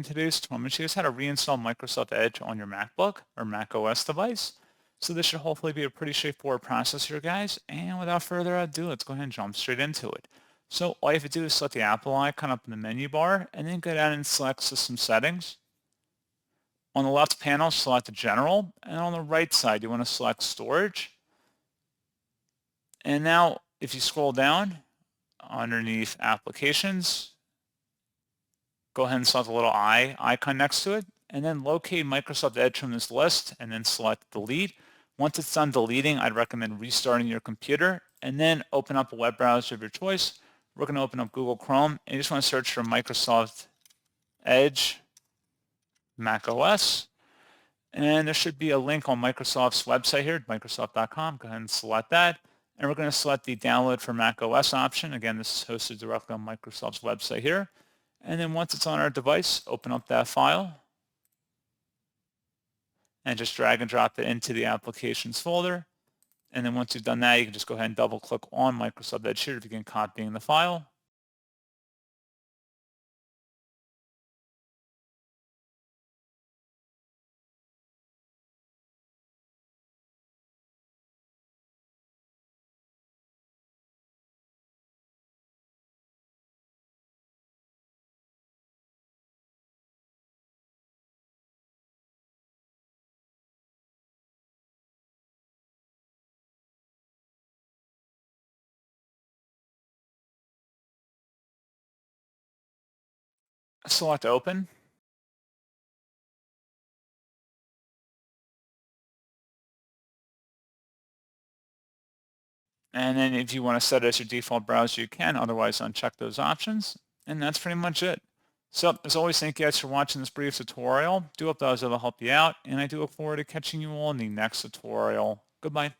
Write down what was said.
In today's tutorial, I'm going to show you guys how to reinstall Microsoft Edge on your MacBook or macOS device. So this should hopefully be a pretty straightforward process here, guys. And without further ado, let's go ahead and jump straight into it. So all you have to do is select the Apple icon up in the menu bar and then go down and select System Settings. On the left panel, select the General, and on the right side, you want to select Storage. And now, if you scroll down underneath Applications, go ahead and select the little eye icon next to it, and then locate Microsoft Edge from this list, and then select Delete. Once it's done deleting, I'd recommend restarting your computer, and then open up a web browser of your choice. We're going to open up Google Chrome, and you just want to search for Microsoft Edge macOS, and there should be a link on Microsoft's website here, microsoft.com. Go ahead and select that, and we're going to select the Download for macOS option. Again, this is hosted directly on Microsoft's website here. And then once it's on our device, open up that file and just drag and drop it into the applications folder. And then once you've done that, you can just go ahead and double click on Microsoft Edge here to begin copying the file. Select Open. And then if you want to set it as your default browser, you can. Otherwise, uncheck those options. And that's pretty much it. So, as always, thank you guys for watching this brief tutorial. Do hope that was able to help you out. And I do look forward to catching you all in the next tutorial. Goodbye.